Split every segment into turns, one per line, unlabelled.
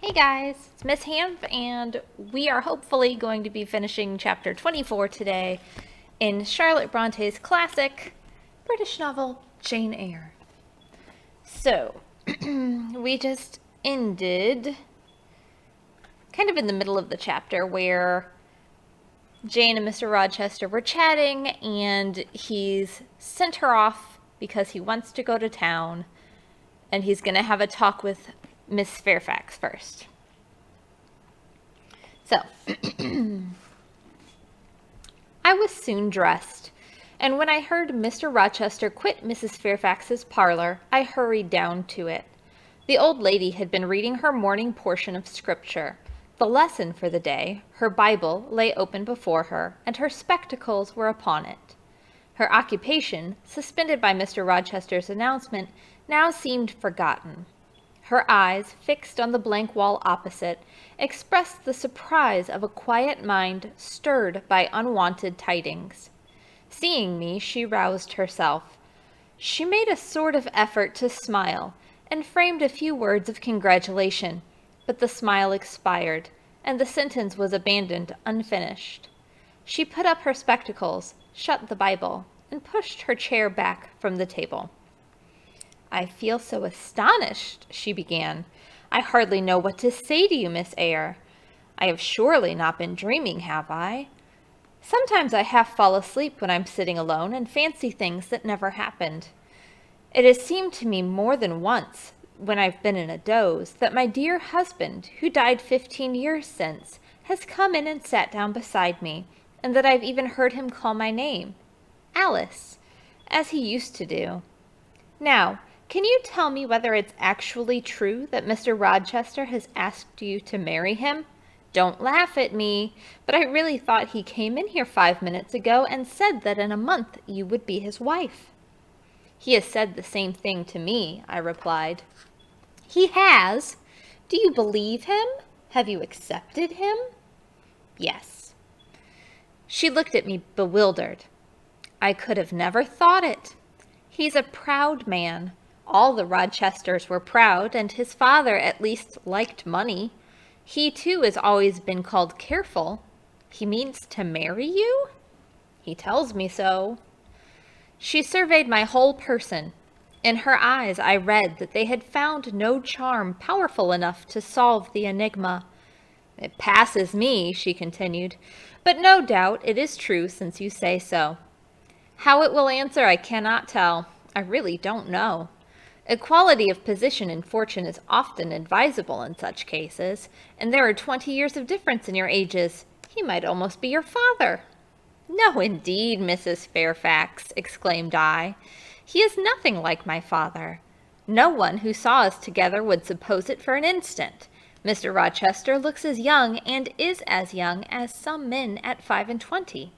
Hey guys, it's Miss Hanf, and we are hopefully going to be finishing chapter 24 today in Charlotte Bronte's classic British novel, Jane Eyre. So, we just ended kind of in the middle of the chapter where Jane and Mr. Rochester were chatting, and he's sent her off because he wants to go to town, and he's going to have a talk with Miss Fairfax first. So, I was soon dressed, and when I heard Mr. Rochester quit Mrs. Fairfax's parlor, I hurried down to it. The old lady had been reading her morning portion of Scripture. The lesson for the day, her Bible, lay open before her, and her spectacles were upon it. Her occupation, suspended by Mr. Rochester's announcement, now seemed forgotten. Her eyes, fixed on the blank wall opposite, expressed the surprise of a quiet mind stirred by unwonted tidings. Seeing me, she roused herself. She made a sort of effort to smile, and framed a few words of congratulation, but the smile expired, and the sentence was abandoned unfinished. She put up her spectacles, shut the Bible, and pushed her chair back from the table. "I feel so astonished," she began. "I hardly know what to say to you, Miss Eyre. I have surely not been dreaming, have I? Sometimes I half fall asleep when I'm sitting alone and fancy things that never happened. It has seemed to me more than once, when I've been in a doze, that my dear husband, who died 15 years since, has come in and sat down beside me, and that I've even heard him call my name, Alice, as he used to do. Now, can you tell me whether it's actually true that Mr. Rochester has asked you to marry him? Don't laugh at me, but I really thought he came in here 5 minutes ago and said that in a month you would be his wife." "He has said the same thing to me," I replied. "He has? Do you believe him? Have you accepted him?" "Yes." She looked at me bewildered. "I could have never thought it. He's a proud man. All the Rochesters were proud, and his father at least liked money. He, too, has always been called careful. He means to marry you?" "He tells me so." She surveyed my whole person. In her eyes I read that they had found no charm powerful enough to solve the enigma. "It passes me," she continued, "but no doubt it is true since you say so. How it will answer I cannot tell. I really don't know. Equality of position and fortune is often advisable in such cases, and there are 20 years of difference in your ages. He might almost be your father." "No, indeed, Mrs. Fairfax," exclaimed I. "He is nothing like my father. No one who saw us together would suppose it for an instant. Mr. Rochester looks as young, and is as young, as some men at 25.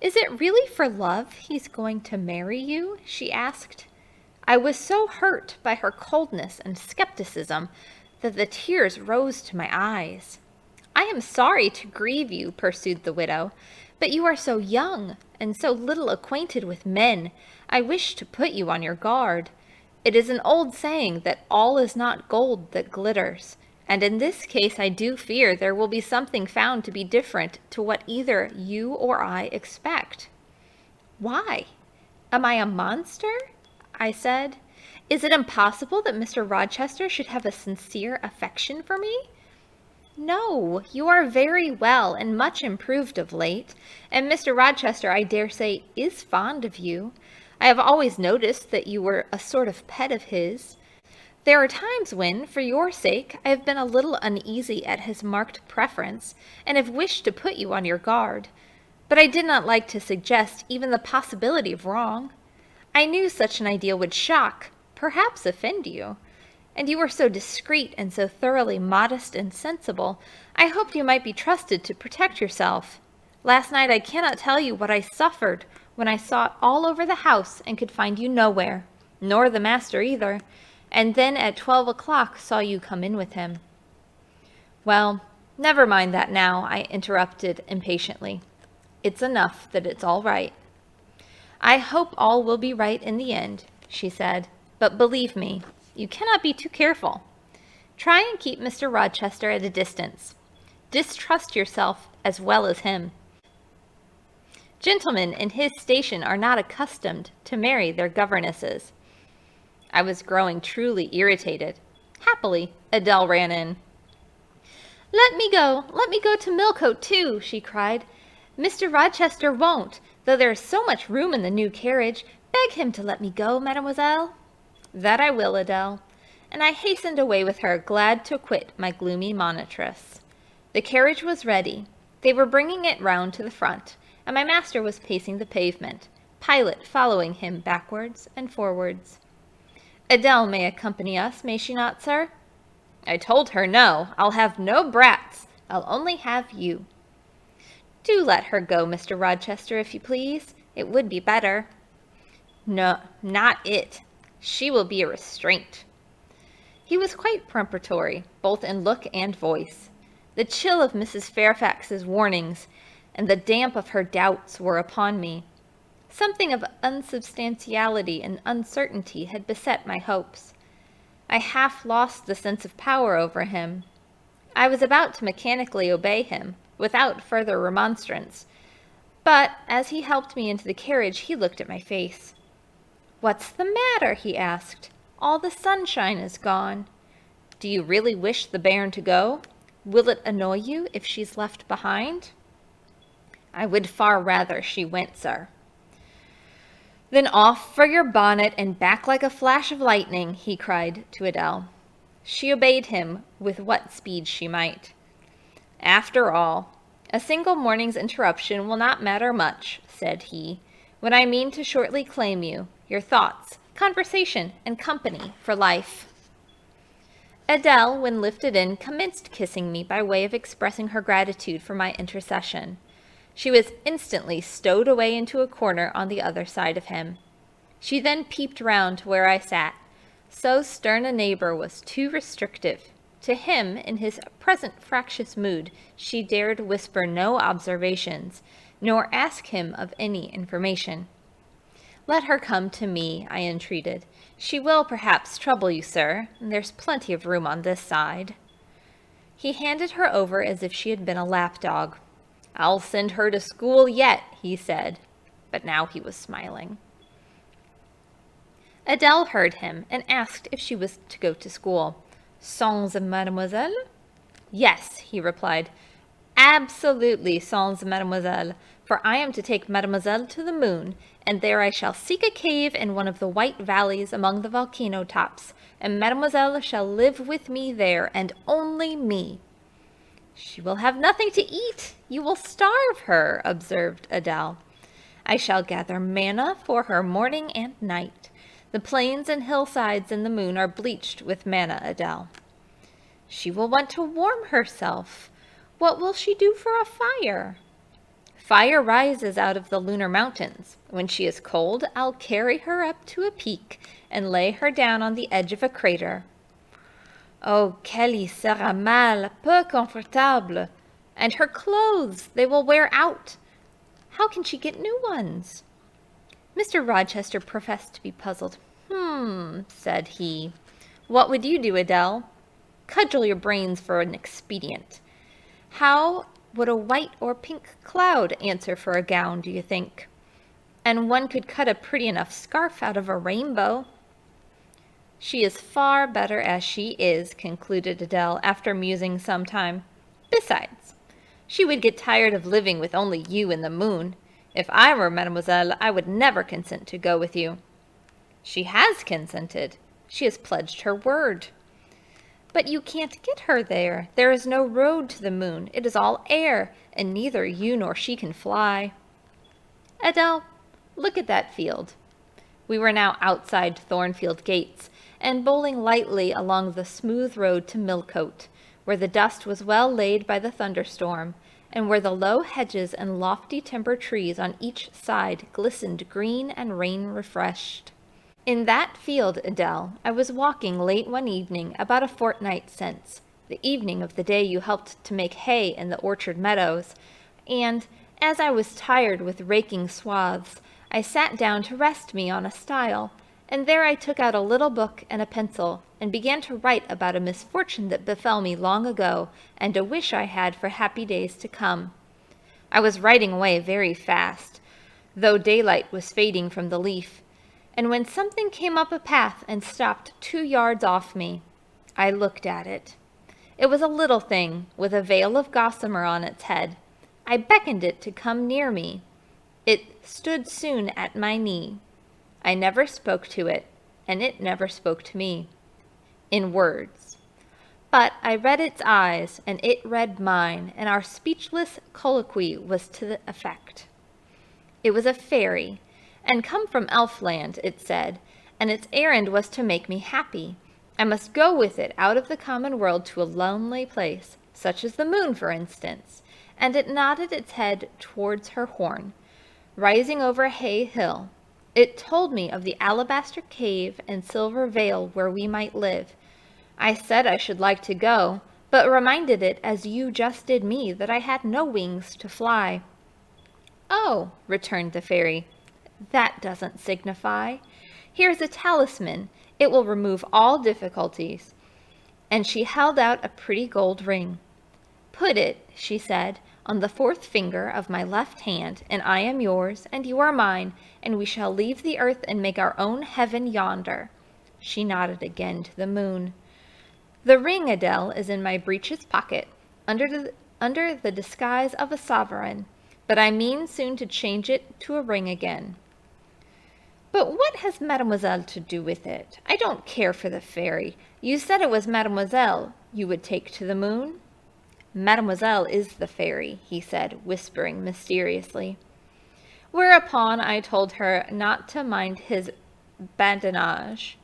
"Is it really for love he's going to marry you?" she asked. I was so hurt by her coldness and skepticism that the tears rose to my eyes. "I am sorry to grieve you," pursued the widow, "but you are so young and so little acquainted with men. I wish to put you on your guard. It is an old saying that all is not gold that glitters, and in this case I do fear there will be something found to be different to what either you or I expect." "Why? Am I a monster?" I said. "Is it impossible that Mr. Rochester should have a sincere affection for me?" "No, you are very well and much improved of late, and Mr. Rochester, I dare say, is fond of you. I have always noticed that you were a sort of pet of his. There are times when, for your sake, I have been a little uneasy at his marked preference, and have wished to put you on your guard. But I did not like to suggest even the possibility of wrong. I knew such an idea would shock, perhaps offend you. And you were so discreet and so thoroughly modest and sensible, I hoped you might be trusted to protect yourself. Last night I cannot tell you what I suffered when I sought all over the house and could find you nowhere, nor the master either, and then at 12 o'clock saw you come in with him." "Well, never mind that now," I interrupted impatiently. "It's enough that it's all right." "I hope all will be right in the end," she said, "but believe me, you cannot be too careful. Try and keep Mr. Rochester at a distance. Distrust yourself as well as him. Gentlemen in his station are not accustomed to marry their governesses." I was growing truly irritated. Happily, Adele ran in. Let me go to Millcote too," she cried. "Mr. Rochester won't, though there is so much room in the new carriage. Beg him to let me go, mademoiselle." "That I will, Adele." And I hastened away with her, glad to quit my gloomy monitress. The carriage was ready. They were bringing it round to the front, and my master was pacing the pavement, Pilot following him backwards and forwards. "Adele may accompany us, may she not, sir?" I told her no. I'll have no brats. I'll only have you. "Do let her go, Mr. Rochester, if you please. It would be better." "No, not it. She will be a restraint." He was quite peremptory, both in look and voice. The chill of Mrs. Fairfax's warnings and the damp of her doubts were upon me. Something of unsubstantiality and uncertainty had beset my hopes. I half lost the sense of power over him. I was about to mechanically obey him, without further remonstrance, but as he helped me into the carriage, he looked at my face. "What's the matter?" he asked. "All the sunshine is gone. Do you really wish the bairn to go? Will it annoy you if she's left behind?" "I would far rather she went, sir." "Then off for your bonnet and back like a flash of lightning," he cried to Adele. She obeyed him with what speed she might. "After all, a single morning's interruption will not matter much," said he, "when I mean to shortly claim you, your thoughts, conversation, and company for life." Adele, when lifted in, commenced kissing me by way of expressing her gratitude for my intercession. She was instantly stowed away into a corner on the other side of him. She then peeped round to where I sat. So stern a neighbor was too restrictive. To him, in his present fractious mood, she dared whisper no observations, nor ask him of any information. "Let her come to me," I entreated. "She will perhaps trouble you, sir, and there's plenty of room on this side." He handed her over as if she had been a lapdog. "I'll send her to school yet," he said, but now he was smiling. Adele heard him and asked if she was to go to school. "Sans mademoiselle?" "Yes," he replied, "absolutely sans mademoiselle, for I am to take mademoiselle to the moon, and there I shall seek a cave in one of the white valleys among the volcano tops, and mademoiselle shall live with me there, and only me." "She will have nothing to eat. You will starve her," observed Adele. "I shall gather manna for her morning and night. The plains and hillsides in the moon are bleached with manna, Adele." "She will want to warm herself. What will she do for a fire?" "Fire rises out of the lunar mountains. When she is cold, I'll carry her up to a peak and lay her down on the edge of a crater." "Oh, qu'elle sera mal, peu confortable. And her clothes, they will wear out. How can she get new ones?" Mr. Rochester professed to be puzzled. Said he. "What would you do, Adele? Cudgel your brains for an expedient. How would a white or pink cloud answer for a gown, do you think? And one could cut a pretty enough scarf out of a rainbow." "She is far better as she is," concluded Adele, after musing some time. "Besides, she would get tired of living with only you and the moon. If I were mademoiselle, I would never consent to go with you." "She has consented. She has pledged her word." "But you can't get her there. There is no road to the moon. It is all air, and neither you nor she can fly." "Adele, look at that field." We were now outside Thornfield gates, and bowling lightly along the smooth road to Millcote, where the dust was well laid by the thunderstorm, and where the low hedges and lofty timber trees on each side glistened green and rain-refreshed. In that field, Adele, I was walking late one evening about a fortnight since, the evening of the day you helped to make hay in the orchard meadows, and, as I was tired with raking swaths, I sat down to rest me on a stile, and there I took out a little book and a pencil, and began to write about a misfortune that befell me long ago, and a wish I had for happy days to come. I was writing away very fast, though daylight was fading from the leaf, and when something came up a path and stopped 2 yards off me, I looked at it. It was a little thing, with a veil of gossamer on its head. I beckoned it to come near me. It stood soon at my knee. I never spoke to it, and it never spoke to me, in words. But I read its eyes, and it read mine, and our speechless colloquy was to the effect. It was a fairy, and come from Elfland, it said, and its errand was to make me happy. I must go with it out of the common world to a lonely place, such as the moon, for instance, and it nodded its head towards her horn, rising over Hay Hill. It told me of the alabaster cave and silver vale where we might live. I said I should like to go, but reminded it, as you just did me, that I had no wings to fly. "Oh," returned the fairy, "that doesn't signify. Here's a talisman. It will remove all difficulties." And she held out a pretty gold ring. "Put it," she said, "on the 4th finger of my left hand, and I am yours, and you are mine, and we shall leave the earth and make our own heaven yonder." She nodded again to the moon. "The ring, Adele, is in my breeches pocket, under the disguise of a sovereign, but I mean soon to change it to a ring again." "But what has mademoiselle to do with it? I don't care for the fairy. You said it was mademoiselle you would take to the moon?" "Mademoiselle is the fairy," he said, whispering mysteriously. Whereupon I told her not to mind his badinage,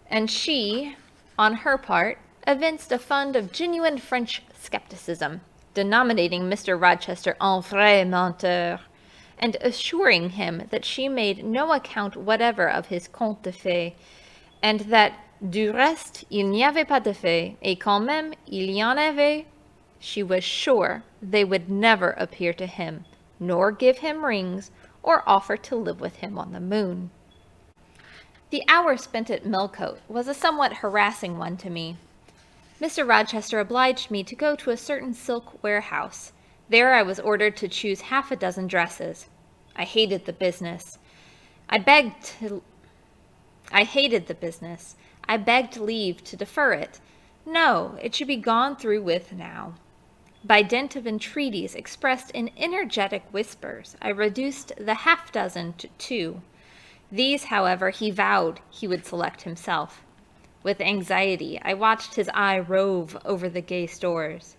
and she, on her part, evinced a fund of genuine French skepticism, denominating Mr. Rochester un vrai menteur, and assuring him that she made no account whatever of his contes de fées, and that du reste il n'y avait pas de fées, et quand même il y en avait. She was sure they would never appear to him, nor give him rings, or offer to live with him on the moon. The hour spent at Millcote was a somewhat harassing one to me. Mr. Rochester obliged me to go to a certain silk warehouse. There I was ordered to choose 6 dresses. I hated the business. I begged leave to defer it. No, it should be gone through with now. By dint of entreaties expressed in energetic whispers, I reduced the 6 to 2. These, however, he vowed he would select himself. With anxiety, I watched his eye rove over the gay stores.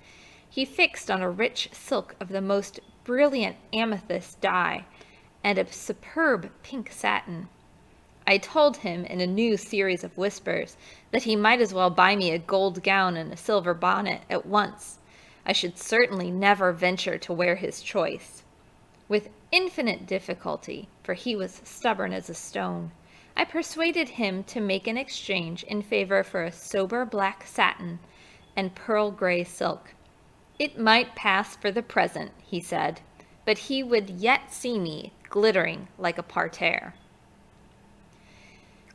He fixed on a rich silk of the most brilliant amethyst dye, and a superb pink satin. I told him, in a new series of whispers, that he might as well buy me a gold gown and a silver bonnet at once. I should certainly never venture to wear his choice. With infinite difficulty, for he was stubborn as a stone, I persuaded him to make an exchange in favor for a sober black satin and pearl gray silk. It might pass for the present, he said, but he would yet see me glittering like a parterre.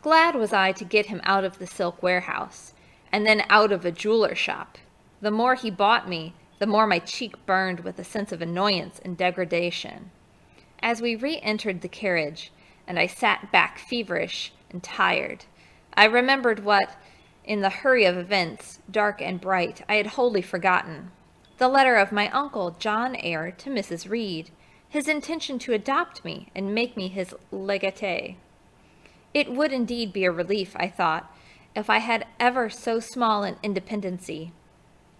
Glad was I to get him out of the silk warehouse, and then out of a jeweler's shop. The more he bought me, the more my cheek burned with a sense of annoyance and degradation. As we re-entered the carriage, and I sat back feverish and tired, I remembered what, in the hurry of events, dark and bright, I had wholly forgotten. The letter of my uncle, John Eyre, to Mrs. Reed, his intention to adopt me and make me his legatee. It would indeed be a relief, I thought, if I had ever so small an independency.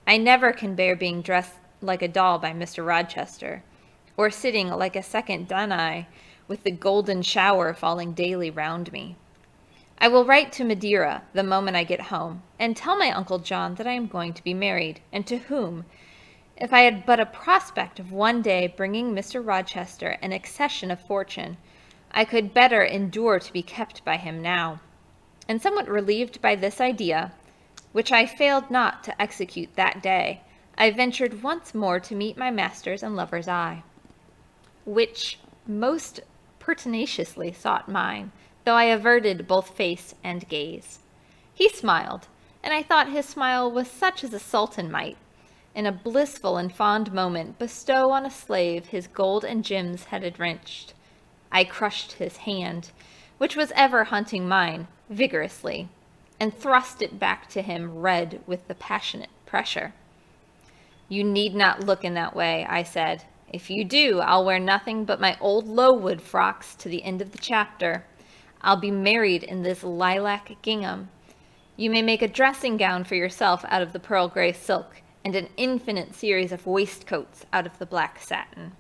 I never can bear being dressed like a doll by Mr. Rochester, or sitting like a second Danae with the golden shower falling daily round me. I will write to Madeira the moment I get home, and tell my Uncle John that I am going to be married, and to whom. If I had but a prospect of one day bringing Mr. Rochester an accession of fortune, I could better endure to be kept by him now. And somewhat relieved by this idea, which I failed not to execute that day, I ventured once more to meet my master's and lover's eye, which most pertinaciously sought mine, though I averted both face and gaze. He smiled, and I thought his smile was such as a sultan might, in a blissful and fond moment, bestow on a slave his gold and gems had enriched. I crushed his hand, which was ever hunting mine, vigorously, and thrust it back to him red with the passionate pressure. "You need not look in that way," I said. "If you do, I'll wear nothing but my old Lowood frocks to the end of the chapter. I'll be married in this lilac gingham. You may make a dressing gown for yourself out of the pearl gray silk, and an infinite series of waistcoats out of the black satin."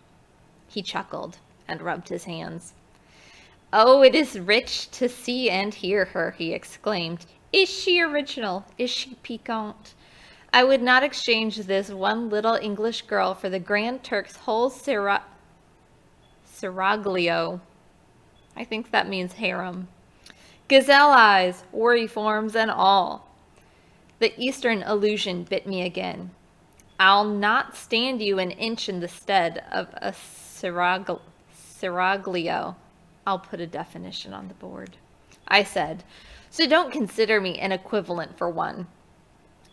He chuckled and rubbed his hands. "Oh, it is rich to see and hear her," he exclaimed. "Is she original? Is she piquant? I would not exchange this one little English girl for the Grand Turk's whole seraglio. I think that means harem. Gazelle eyes, worry-forms, and all." The Eastern allusion bit me again. "I'll not stand you an inch in the stead of a seraglio. I'll put a definition on the board," I said, "so don't consider me an equivalent for one.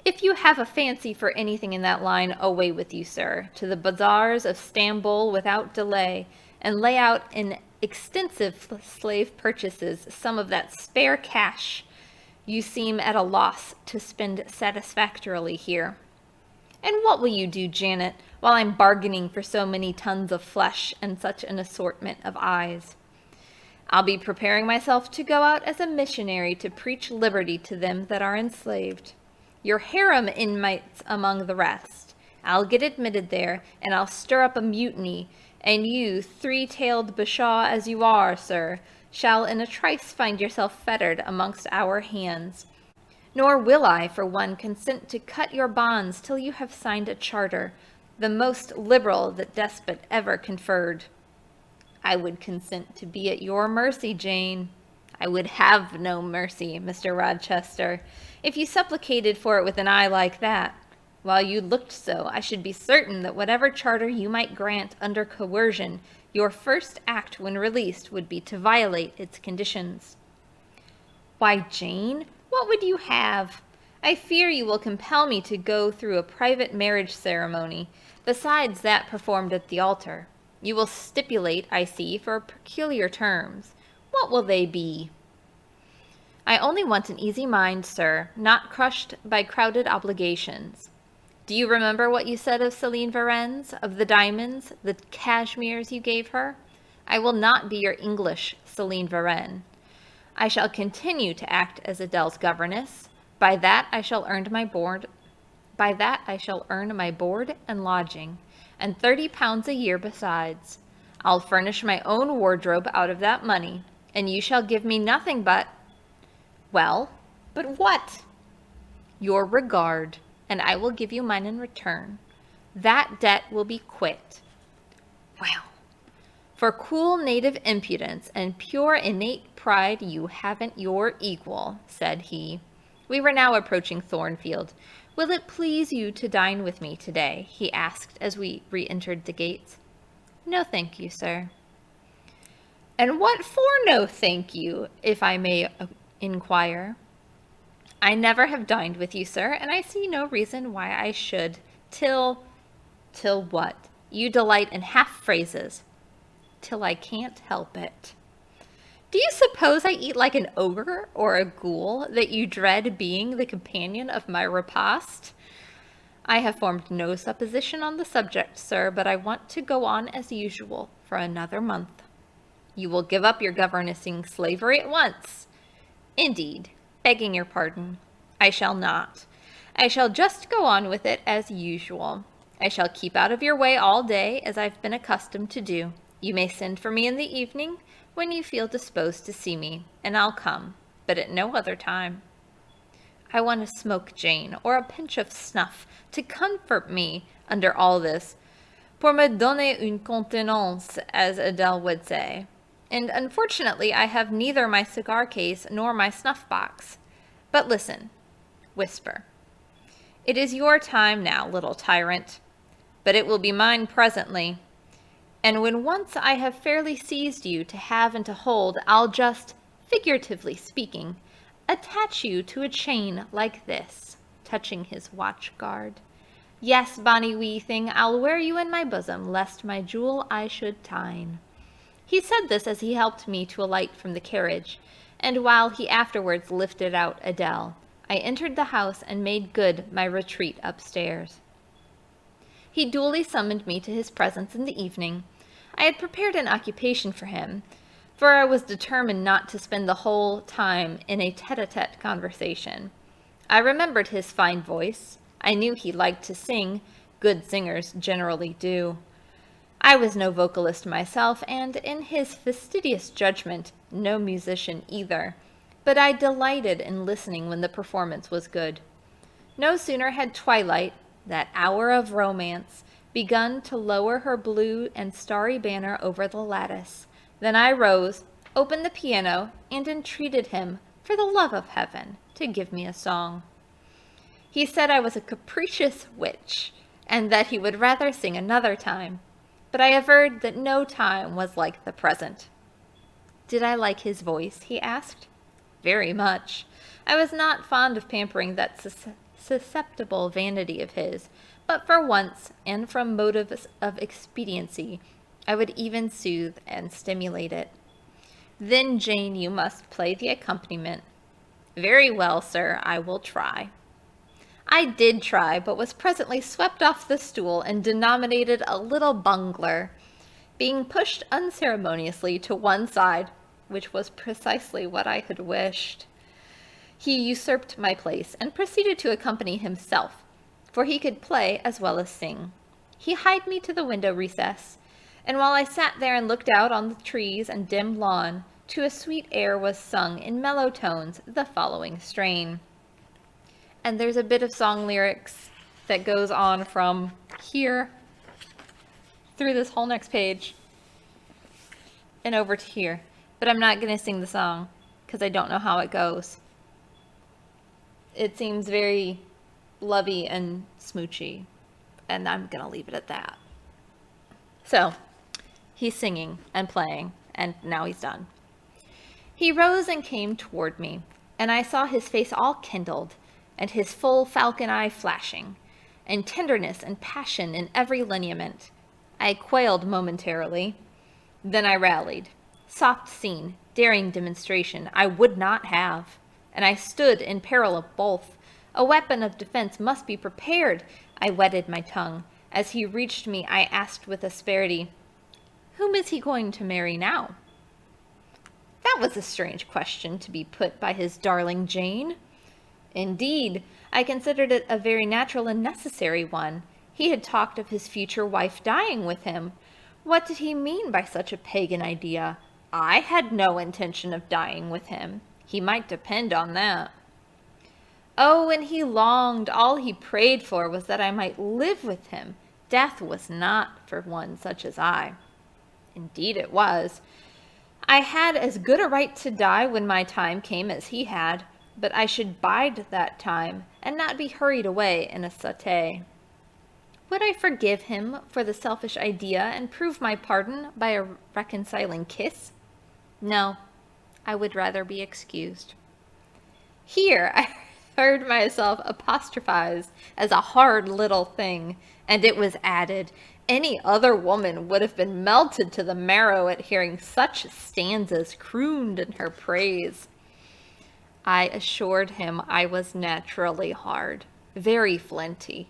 If you have a fancy for anything in that line, away with you, sir, to the bazaars of Stamboul without delay, and lay out in extensive slave purchases some of that spare cash you seem at a loss to spend satisfactorily here. And what will you do, Janet, while I'm bargaining for so many tons of flesh and such an assortment of eyes? I'll be preparing myself to go out as a missionary to preach liberty to them that are enslaved. Your harem inmates among the rest. I'll get admitted there, and I'll stir up a mutiny, and you, three-tailed bashaw as you are, sir, shall in a trice find yourself fettered amongst our hands. Nor will I, for one, consent to cut your bonds till you have signed a charter, the most liberal that despot ever conferred." "I would consent to be at your mercy, Jane." "I would have no mercy, Mr. Rochester, if you supplicated for it with an eye like that. While you looked so, I should be certain that whatever charter you might grant under coercion, your first act when released would be to violate its conditions." "Why, Jane, what would you have? I fear you will compel me to go through a private marriage ceremony, besides that performed at the altar. You will stipulate, I see, for peculiar terms. What will they be?" "I only want an easy mind, sir, not crushed by crowded obligations. Do you remember what you said of Céline Varens, of the diamonds, the cashmeres you gave her? I will not be your English Céline Varens. I shall continue to act as Adele's governess. By that I shall earn my board and lodging, and £30 a year besides. I'll furnish my own wardrobe out of that money, and you shall give me nothing but—" "Well, but what?" "Your regard, and I will give you mine in return. That debt will be quit." "Well, for cool native impudence and pure innate pride you haven't your equal," said he. We were now approaching Thornfield. "Will it please you to dine with me today?" he asked as we re-entered the gates. "No, thank you, sir." "And what for no thank you, if I may inquire?" "I never have dined with you, sir, and I see no reason why I should, till—" "Till what? You delight in half-phrases." "Till I can't help it." "Do you suppose I eat like an ogre or a ghoul, that you dread being the companion of my repast?" "I have formed no supposition on the subject, sir, but I want to go on as usual for another month." "You will give up your governessing slavery at once." "Indeed, begging your pardon, I shall not. I shall just go on with it as usual. I shall keep out of your way all day, as I've been accustomed to do. You may send for me in the evening, when you feel disposed to see me, and I'll come, but at no other time." "I want a smoke, Jane, or a pinch of snuff, to comfort me under all this, pour me donner une contenance, as Adele would say. And unfortunately I have neither my cigar case nor my snuff box. But listen, whisper. It is your time now, little tyrant, but it will be mine presently. And when once I have fairly seized you to have and to hold, I'll just figuratively speaking, attach you to a chain like this, touching his watch guard. Yes, bonny wee thing, I'll wear you in my bosom, lest my jewel I should tine. He said this as he helped me to alight from the carriage, and while he afterwards lifted out Adele, I entered the house and made good my retreat upstairs. He duly summoned me to his presence in the evening. I had prepared an occupation for him, for I was determined not to spend the whole time in a tete-a-tete conversation. I remembered his fine voice. I knew he liked to sing. Good singers generally do. I was no vocalist myself, and in his fastidious judgment, no musician either, but I delighted in listening when the performance was good. No sooner had twilight, that hour of romance, begun to lower her blue and starry banner over the lattice, than I rose, opened the piano, and entreated him, for the love of heaven, to give me a song. He said I was a capricious witch, and that he would rather sing another time, but I averred that no time was like the present. Did I like his voice, he asked. Very much. I was not fond of pampering that susceptible vanity of his, but for once, and from motives of expediency, I would even soothe and stimulate it. Then, Jane, you must play the accompaniment. Very well, sir, I will try. I did try, but was presently swept off the stool and denominated a little bungler, being pushed unceremoniously to one side, which was precisely what I had wished. He usurped my place and proceeded to accompany himself, for he could play as well as sing. He hied me to the window recess, and while I sat there and looked out on the trees and dim lawn, to a sweet air was sung in mellow tones the following strain. And there's a bit of song lyrics that goes on from here through this whole next page and over to here. But I'm not going to sing the song because I don't know how it goes. It seems very lovey and smoochy, and I'm going to leave it at that. So, he's singing and playing, and now he's done. He rose and came toward me, and I saw his face all kindled, and his full falcon eye flashing, and tenderness and passion in every lineament. I quailed momentarily. Then I rallied. Soft scene, daring demonstration, I would not have, and I stood in peril of both. A weapon of defense must be prepared. I wetted my tongue. As he reached me, I asked with asperity, "Whom is he going to marry now?" That was a strange question to be put by his darling Jane. Indeed, I considered it a very natural and necessary one. He had talked of his future wife dying with him. What did he mean by such a pagan idea? I had no intention of dying with him. He might depend on that. Oh, and he longed, all he prayed for was that I might live with him. Death was not for one such as I. Indeed it was. I had as good a right to die when my time came as he had, but I should bide that time, and not be hurried away in a sauté. Would I forgive him for the selfish idea and prove my pardon by a reconciling kiss? No, I would rather be excused. Here I heard myself apostrophized as a hard little thing, and it was added, any other woman would have been melted to the marrow at hearing such stanzas crooned in her praise. I assured him I was naturally hard, very flinty,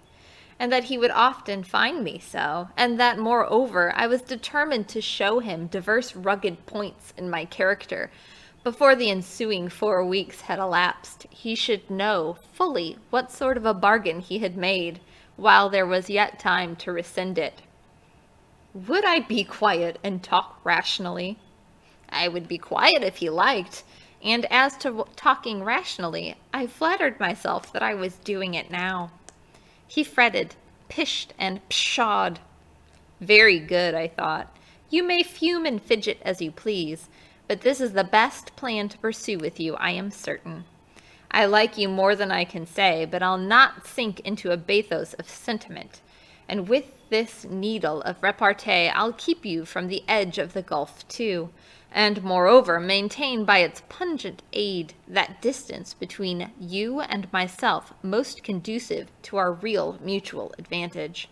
and that he would often find me so, and that, moreover, I was determined to show him divers rugged points in my character. Before the ensuing 4 weeks had elapsed, he should know fully what sort of a bargain he had made, while there was yet time to rescind it. Would I be quiet and talk rationally? I would be quiet if he liked. And as to talking rationally, I flattered myself that I was doing it now. He fretted, pished, and pshawed. Very good, I thought. You may fume and fidget as you please, but this is the best plan to pursue with you, I am certain. I like you more than I can say, but I'll not sink into a bathos of sentiment, and with this needle of repartee I'll keep you from the edge of the gulf too, and moreover maintain by its pungent aid that distance between you and myself most conducive to our real mutual advantage.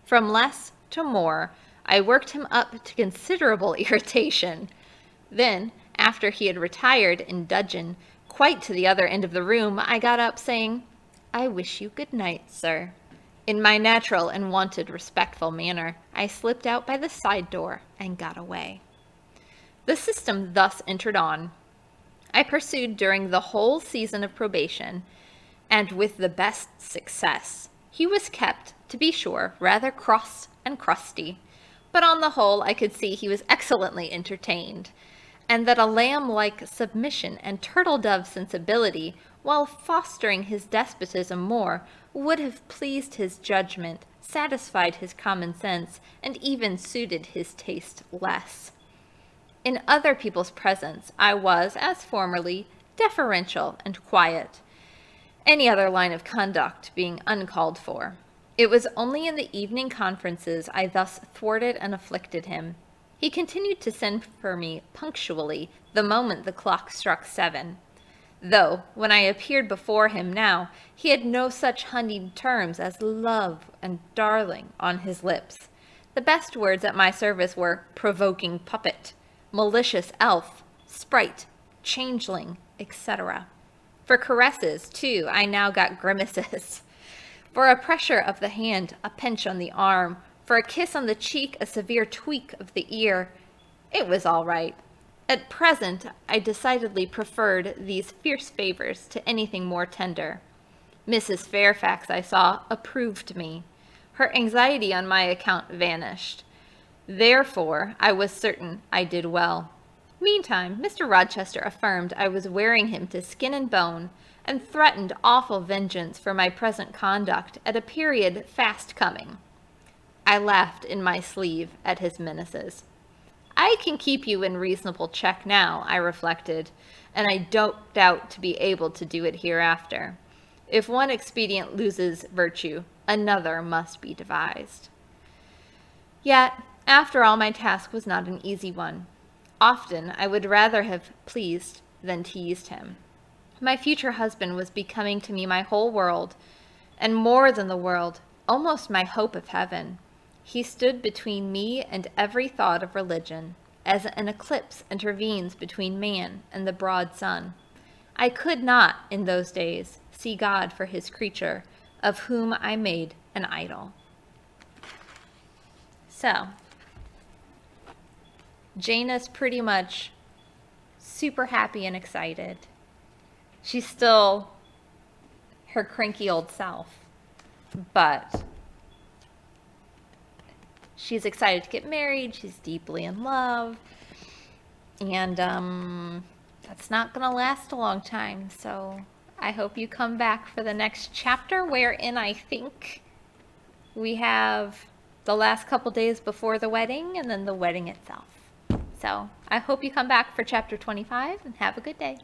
From less to more, I worked him up to considerable irritation. Then, after he had retired in dudgeon quite to the other end of the room, I got up, saying, "I wish you good night, sir." In my natural and wonted respectful manner, I slipped out by the side door and got away. The system thus entered on, I pursued during the whole season of probation, and with the best success. He was kept, to be sure, rather cross and crusty, but on the whole I could see he was excellently entertained, and that a lamb-like submission and turtle-dove sensibility, while fostering his despotism more, would have pleased his judgment, satisfied his common sense, and even suited his taste less. In other people's presence I was, as formerly, deferential and quiet, any other line of conduct being uncalled for. It was only in the evening conferences I thus thwarted and afflicted him. He continued to send for me punctually the moment the clock struck 7, though, when I appeared before him now, he had no such honeyed terms as love and darling on his lips. The best words at my service were provoking puppet, malicious elf, sprite, changeling, etc. For caresses, too, I now got grimaces. For a pressure of the hand, a pinch on the arm. For a kiss on the cheek, a severe tweak of the ear. It was all right. At present, I decidedly preferred these fierce favors to anything more tender. Mrs. Fairfax, I saw, approved me. Her anxiety on my account vanished. Therefore, I was certain I did well. Meantime, Mr. Rochester affirmed I was wearing him to skin and bone, and threatened awful vengeance for my present conduct at a period fast coming. I laughed in my sleeve at his menaces. I can keep you in reasonable check now, I reflected, and I don't doubt to be able to do it hereafter. If one expedient loses virtue, another must be devised. Yet, after all, my task was not an easy one. Often I would rather have pleased than teased him. My future husband was becoming to me my whole world, and more than the world, almost my hope of heaven. He stood between me and every thought of religion, as an eclipse intervenes between man and the broad sun. I could not, in those days, see God for his creature, of whom I made an idol. So, Jane is pretty much super happy and excited. She's still her cranky old self, but she's excited to get married. She's deeply in love, and that's not going to last a long time. So I hope you come back for the next chapter, wherein I think we have the last couple days before the wedding and then the wedding itself. So I hope you come back for chapter 25 and have a good day.